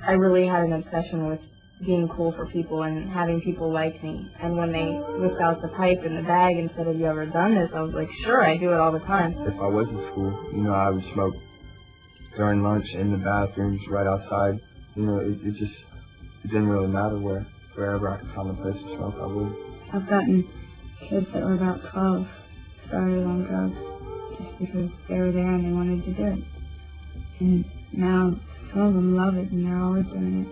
I really had an obsession with being cool for people and having people like me. And when they whipped out the pipe in the bag and said, "Have you ever done this?" I was like, "Sure, I do it all the time." If I was in school, I would smoke during lunch, in the bathrooms, right outside. It didn't really matter wherever I could find a place to smoke, I would. I've gotten kids that were about 12 started on drugs just because they were there and they wanted to do it. And now some of them love it and they're always doing it.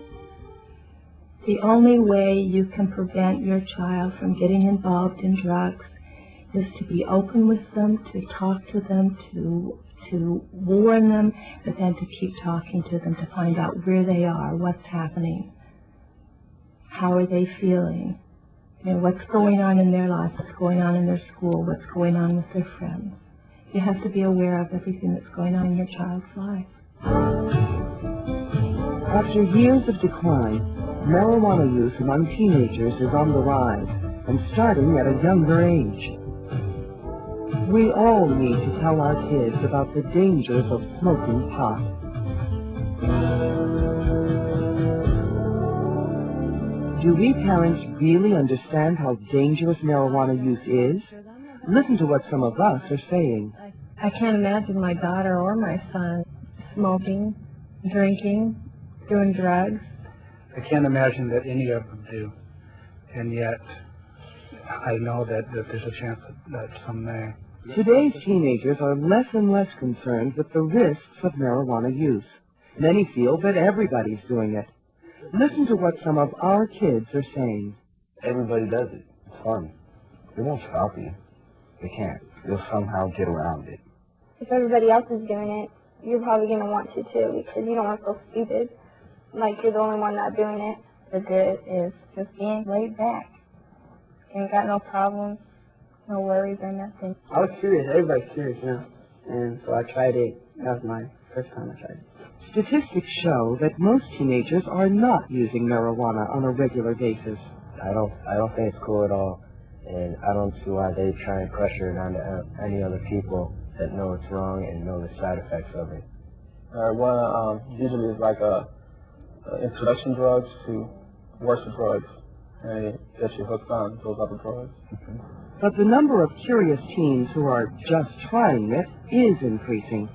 The only way you can prevent your child from getting involved in drugs is to be open with them, to talk to them, to warn them, but then to keep talking to them to find out where they are, what's happening, how are they feeling, what's going on in their life, what's going on in their school, what's going on with their friends. You have to be aware of everything that's going on in your child's life. After years of decline, marijuana use among teenagers is on the rise, and starting at a younger age. We all need to tell our kids about the dangers of smoking pot. Do we parents really understand how dangerous marijuana use is? Listen to what some of us are saying. I can't imagine my daughter or my son smoking, drinking, doing drugs. I can't imagine that any of them do, and yet I know that there's a chance that some may. Today's teenagers are less and less concerned with the risks of marijuana use. Many feel that everybody's doing it. Listen to what some of our kids are saying. Everybody does it. It's fun. They won't stop you. They can't. You'll somehow get around it. If everybody else is doing it, you're probably going to want to too, because you don't want to feel stupid, like you're the only one not doing it. The good is just being laid back. You ain't got no problems, no worries or nothing. I was curious. Everybody's curious now. And so I tried it. That was my first time I tried it. Statistics show that most teenagers are not using marijuana on a regular basis. I don't think it's cool at all, and I don't see why they try and pressure it onto any other people that know it's wrong and know the side effects of it. Marijuana usually is like introduction drugs to worse drugs, and it gets you hooked on those other drugs. But the number of curious teens who are just trying it is increasing.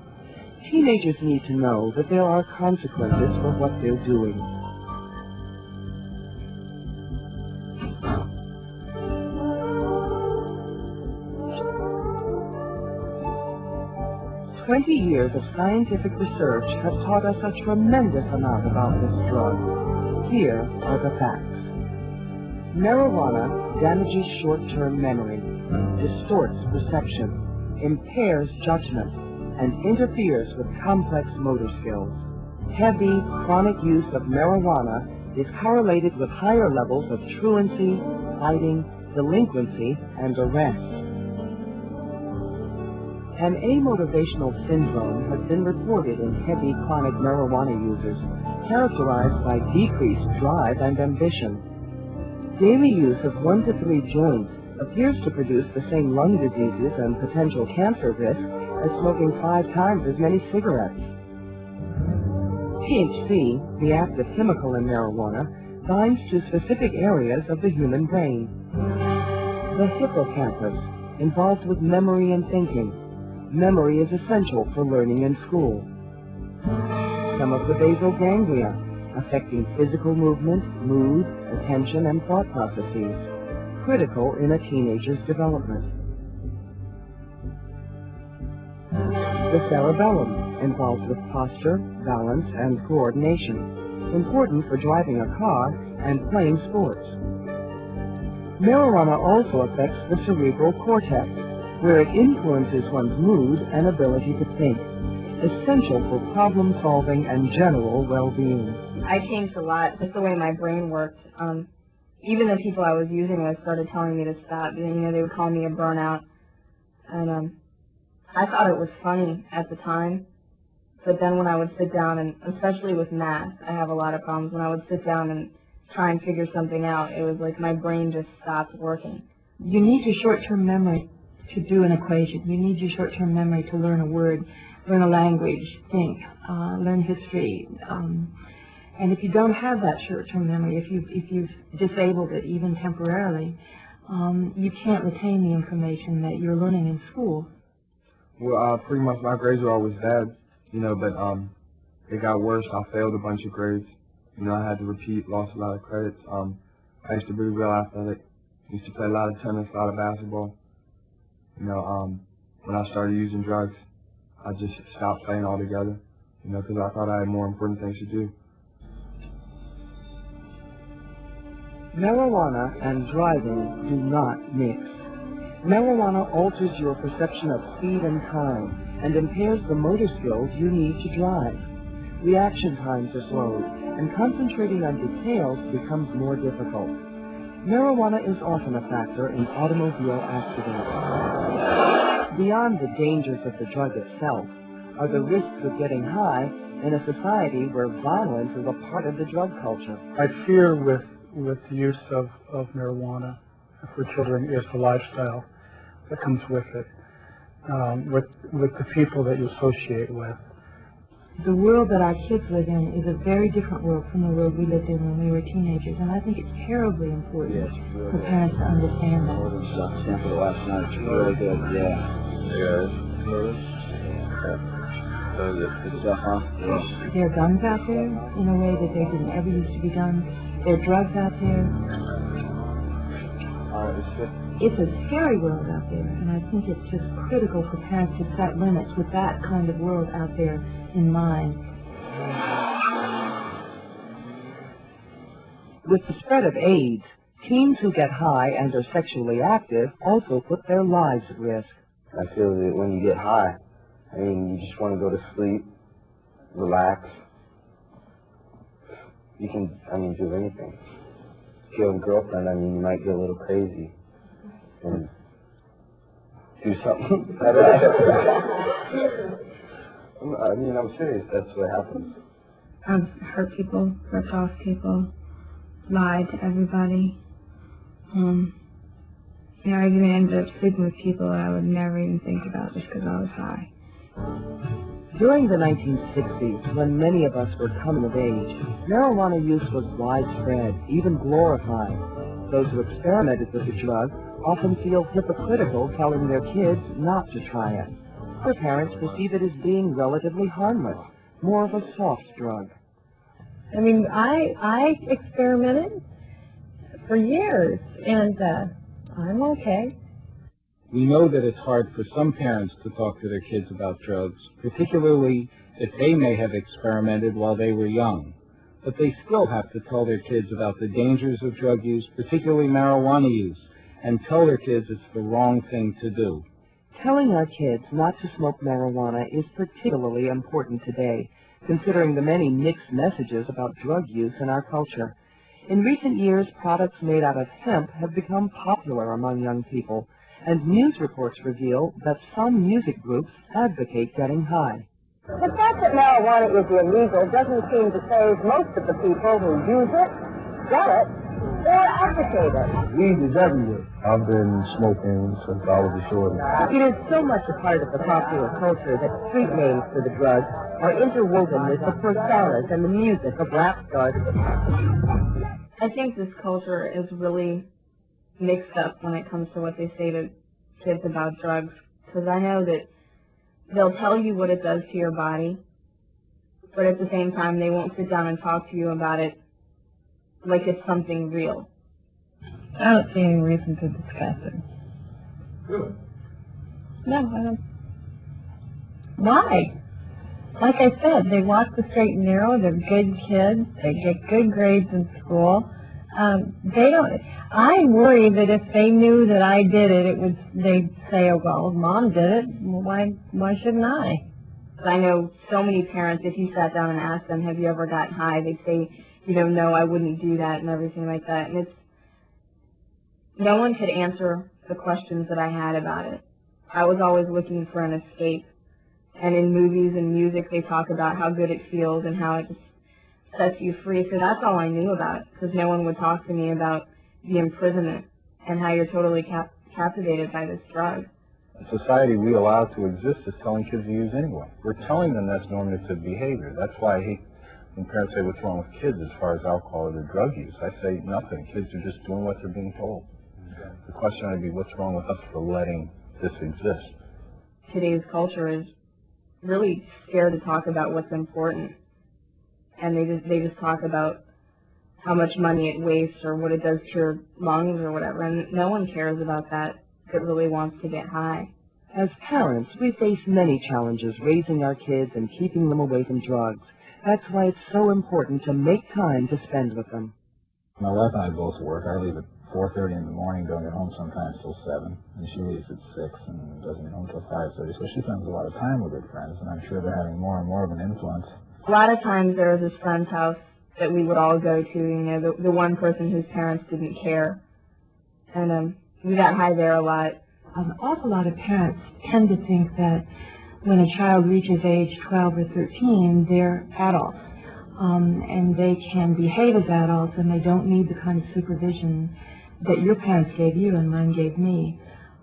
Teenagers need to know that there are consequences for what they're doing. "20 years of scientific research have taught us a tremendous amount about this drug. Here are the facts. Marijuana damages short-term memory, distorts perception, impairs judgment, and interferes with complex motor skills. Heavy, chronic use of marijuana is correlated with higher levels of truancy, fighting, delinquency, and arrest. An amotivational syndrome has been reported in heavy, chronic marijuana users, characterized by decreased drive and ambition. Daily use of 1 to 3 joints appears to produce the same lung diseases and potential cancer risk as smoking 5 times as many cigarettes. THC, the active chemical in marijuana, binds to specific areas of the human brain. The hippocampus, involved with memory and thinking. Memory is essential for learning in school. Some of the basal ganglia, affecting physical movement, mood, attention, and thought processes, critical in a teenager's development. The cerebellum, involved with posture, balance, and coordination, important for driving a car and playing sports. Marijuana also affects the cerebral cortex, where it influences one's mood and ability to think, essential for problem solving and general well-being. I changed a lot, just the way my brain worked. Even the people I was using with started telling me to stop. They would call me a burnout. And I thought it was funny at the time. But then when I would sit down, and especially with math, I have a lot of problems. When I would sit down and try and figure something out, it was like my brain just stopped working. You need your short-term memory to do an equation. You need your short-term memory to learn a word, learn a language, think, learn history. And if you don't have that short-term memory, if you've disabled it even temporarily, you can't retain the information that you're learning in school. Well, pretty much my grades were always bad, you know, but it got worse. I failed a bunch of grades. You know, I had to repeat, lost a lot of credits. I used to be real athletic. Used to play a lot of tennis, a lot of basketball. You know, when I started using drugs, I just stopped playing altogether, you know, because I thought I had more important things to do. Marijuana and driving do not mix. Marijuana alters your perception of speed and time and impairs the motor skills you need to drive. Reaction times are slowed, and concentrating on details becomes more difficult. Marijuana is often a factor in automobile accidents. Beyond the dangers of the drug itself are the risks of getting high in a society where violence is a part of the drug culture. I fear with the use of marijuana for children is the lifestyle that comes with it, with the people that you associate with. The world that our kids live in is a very different world from the world we lived in when we were teenagers, and I think it's terribly important for parents to understand that. Sample last night, it's really good, yeah. Good stuff, huh? Yeah. There are guns out there in a way that there didn't ever used to be done. There are drugs out there. It's a scary world out there, and I think it's just critical for parents to set limits with that kind of world out there in mind. With the spread of AIDS, teens who get high and are sexually active also put their lives at risk. I feel that when you get high, I mean, you just want to go to sleep, relax. You can, I mean, do anything. If you have a girlfriend, I mean, you might get a little crazy and do something. I mean, I'm serious. That's what happens. I've hurt people, ripped off people, lied to everybody. You know, I even ended up sleeping with people that I would never even think about just because I was high. During the 1960s, when many of us were coming of age, marijuana use was widespread, even glorified. Those who experimented with the drug often feel hypocritical telling their kids not to try it. Their parents perceive it as being relatively harmless, more of a soft drug. I mean, I experimented for years, and I'm okay. We know that it's hard for some parents to talk to their kids about drugs, particularly if they may have experimented while they were young. But they still have to tell their kids about the dangers of drug use, particularly marijuana use, and tell their kids it's the wrong thing to do. Telling our kids not to smoke marijuana is particularly important today, considering the many mixed messages about drug use in our culture. In recent years, products made out of hemp have become popular among young people, and news reports reveal that some music groups advocate getting high. The fact that marijuana is illegal doesn't seem to phase most of the people who use it, sell it, or advocate it. Weed is everywhere. I've been smoking since I was a shorty. It is so much a part of the popular culture that street names for the drug are interwoven with the personas and the music of rap stars. I think this culture is really mixed up when it comes to what they say to kids about drugs, because I know that they'll tell you what it does to your body, but at the same time they won't sit down and talk to you about it like it's something real. I don't see any reason to discuss it. Really? No, I don't. Why? Like I said, they walk the straight and narrow, they're good kids, they get good grades in school. They don't. I worry that if they knew that I did it, they'd say, "Oh well, Mom did it. Well, why shouldn't I?" I know so many parents. If you sat down and asked them, "Have you ever gotten high?" They'd say, "No, I wouldn't do that," and everything like that. And no one could answer the questions that I had about it. I was always looking for an escape. And in movies and music, they talk about how good it feels and how it just sets you free. So that's all I knew about it, because no one would talk to me about the imprisonment and how you're totally captivated by this drug. The society we allow to exist is telling kids to use anyway. We're telling them that's normative behavior. That's why I hate When parents say, what's wrong with kids as far as alcohol or their drug use, I say nothing. Kids are just doing what they're being told. The question ought to be, what's wrong with us for letting this exist? Today's culture is really scared to talk about what's important, and they just talk about how much money it wastes or what it does to your lungs or whatever, and no one cares about that really wants to get high. As parents, we face many challenges raising our kids and keeping them away from drugs. That's why it's so important to make time to spend with them. My wife and I both work. I leave at 4:30 in the morning, don't get home sometimes till 7, and she leaves at 6 and doesn't get home till 5:30, so she spends a lot of time with her friends, and I'm sure they're having more and more of an influence. A lot of times there was this friend's house that we would all go to, you know, the one person whose parents didn't care, and we got high there a lot. An awful lot of parents tend to think that when a child reaches age 12 or 13, they're adults, and they can behave as adults, and they don't need the kind of supervision that your parents gave you and mine gave me.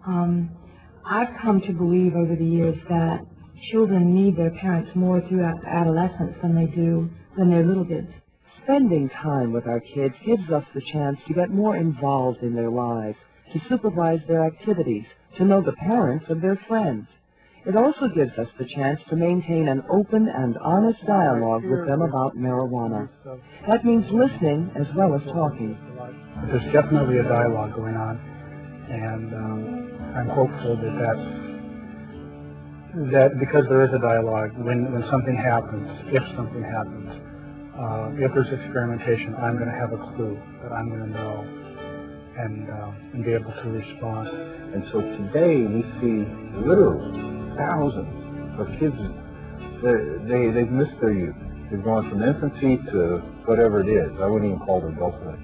I've come to believe over the years that children need their parents more throughout adolescence than they do when they're little kids. Spending time with our kids gives us the chance to get more involved in their lives, to supervise their activities, to know the parents of their friends. It also gives us the chance to maintain an open and honest dialogue with them about marijuana. That means listening as well as talking. There's definitely a dialogue going on, and I'm hopeful that because there is a dialogue, when something happens, if something happens, if there's experimentation, I'm going to have a clue that I'm going to know and be able to respond. And so today we see literally thousands of kids. They've missed their youth. They've gone from infancy to whatever it is. I wouldn't even call it adulthood.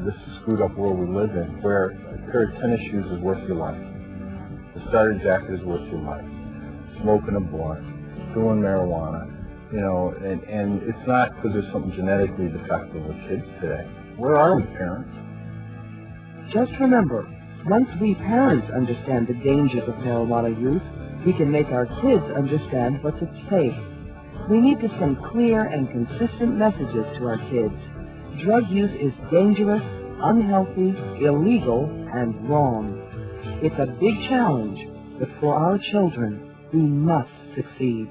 This screwed up world we live in, where a pair of tennis shoes is worth your life. A starter jacket is worth your life. Smoking a blunt, doing marijuana, you know, and it's not because there's something genetically defective with kids today. Where are we, parents? Just remember, once we parents understand the dangers of marijuana use, we can make our kids understand what's at stake. We need to send clear and consistent messages to our kids. Drug use is dangerous, unhealthy, illegal, and wrong. It's a big challenge, but for our children, we must succeed.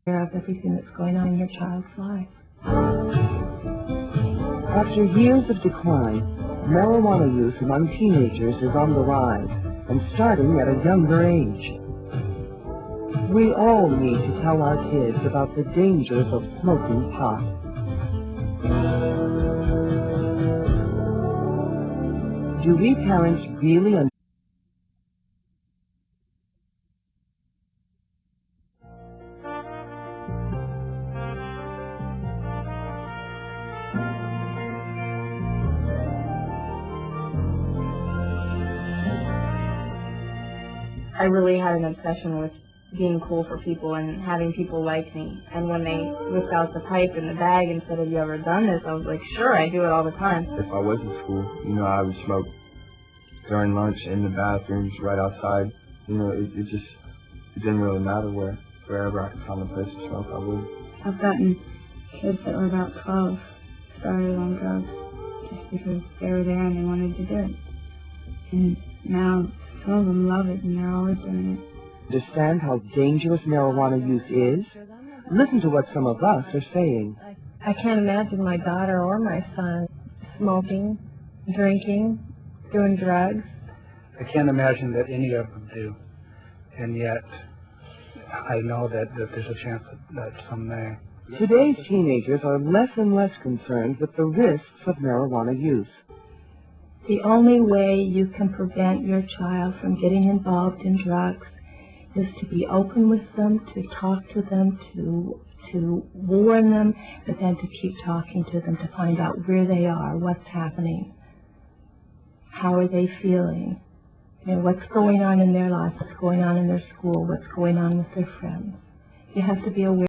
Of everything that's going on in your child's life. After years of decline, marijuana use among teenagers is on the rise, and starting at a younger age. We all need to tell our kids about the dangers of smoking pot. Do we parents really understand? I really had an obsession with being cool for people and having people like me. And when they whipped out the pipe in the bag and said, "Have you ever done this?" I was like, "Sure, I do it all the time." If I was in school, you know, I would smoke during lunch, in the bathrooms, right outside. You know, it didn't really matter wherever I could find a place to smoke, I would. I've gotten kids that were about 12 started on drugs just because they were there and they wanted to do it. And now some of them love it and they're always doing it. Understand how dangerous marijuana use is? Listen to what some of us are saying. I can't imagine my daughter or my son smoking, drinking, doing drugs. I can't imagine that any of them do, and yet I know that there's a chance that some may. Today's teenagers are less and less concerned with the risks of marijuana use. The only way you can prevent your child from getting involved in drugs is to be open with them, to talk to them, to warn them, but then to keep talking to them to find out where they are, what's happening, how are they feeling, what's going on in their life, what's going on in their school, what's going on with their friends. You have to be aware